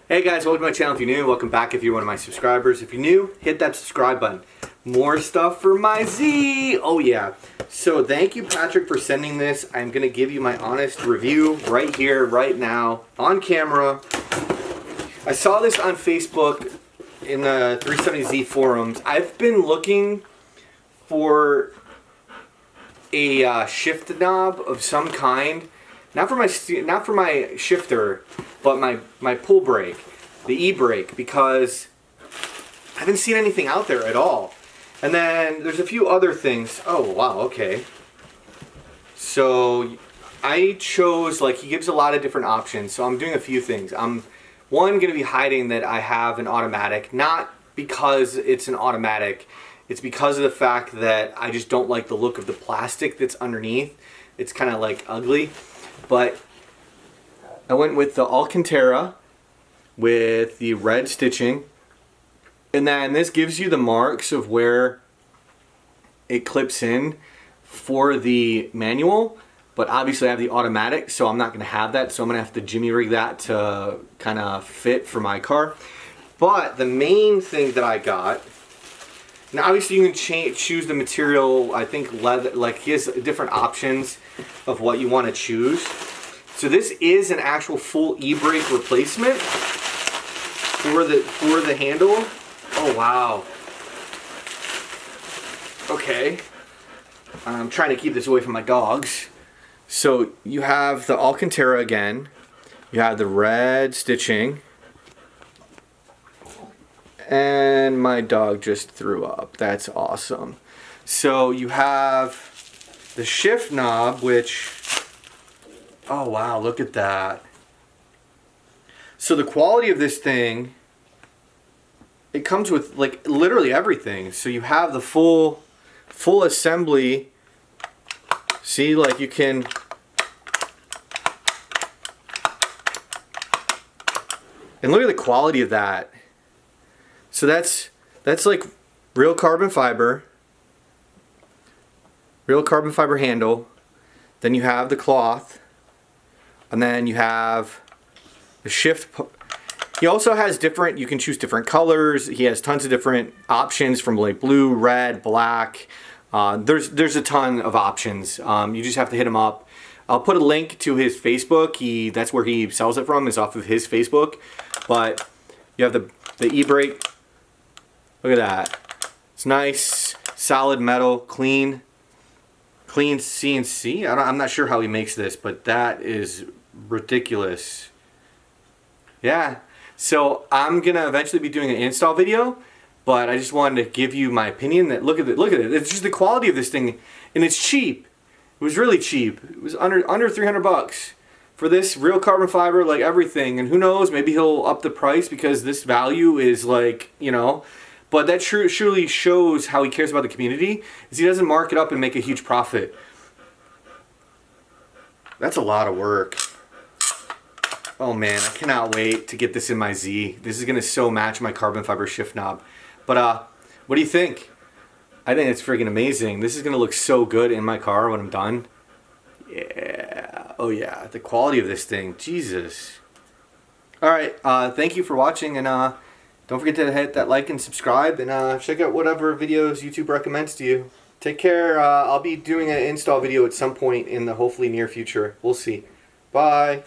Hey guys, welcome to my channel if you're new. Welcome back if you're one of my subscribers. If you're new, hit that subscribe button. More stuff for my Z. Oh yeah. So thank you, Patrick, for sending this. I'm going to give you my honest review right here, right now, on camera. I saw this on Facebook in the 370Z forums. I've been looking for a shift knob of some kind. Not for my shifter, but my pull brake, the e-brake, because I haven't seen anything out there at all. And then there's a few other things. Oh wow, okay. So I chose, like, he gives a lot of different options, so I'm doing a few things. I'm going to be hiding that I have an automatic, not because it's an automatic, it's because of the fact that I just don't like the look of the plastic that's underneath. It's kind of like ugly. But I went with the Alcantara with the red stitching, and then this gives you the marks of where it clips in for the manual, but obviously I have the automatic, so I'm not going to have that, so I'm going to have to jimmy rig that to kind of fit for my car. But the main thing that I got, now obviously you can choose the material. I think leather, like, he has different options of what you want to choose. So this is an actual full e-brake replacement for the handle. Oh wow. Okay. I'm trying to keep this away from my dogs. So you have the Alcantara again. You have the red stitching. And my dog just threw up. That's awesome. So you have the shift knob, which, oh wow, look at that. So the quality of this thing, it comes with like literally everything. So you have the full assembly. See, like, you can, and look at the quality of that. So that's like real carbon fiber handle. Then you have the cloth, and then you have the shift. He also has different, you can choose different colors. He has tons of different options from like blue, red, black. There's a ton of options. You just have to hit him up. I'll put a link to his Facebook. That's where he sells it from, is off of his Facebook. But you have the e-brake. Look at that. It's nice, solid metal, clean CNC. I'm not sure how he makes this, but that is ridiculous. Yeah. So I'm gonna eventually be doing an install video, but I just wanted to give you my opinion. That look at it. It's just the quality of this thing, and it's cheap. It was really cheap. It was under 300 bucks for this real carbon fiber, like everything. And who knows? Maybe he'll up the price because this value is, like, you know. But that surely shows how he cares about the community, is he doesn't mark it up and make a huge profit. That's a lot of work. Oh man, I cannot wait to get this in my Z. This is going to so match my carbon fiber shift knob. But what do you think? I think it's freaking amazing. This is going to look so good in my car when I'm done. Yeah. Oh yeah, the quality of this thing. Jesus. Alright, thank you for watching, and don't forget to hit that like and subscribe, and check out whatever videos YouTube recommends to you. Take care. I'll be doing an install video at some point in the hopefully near future. We'll see. Bye.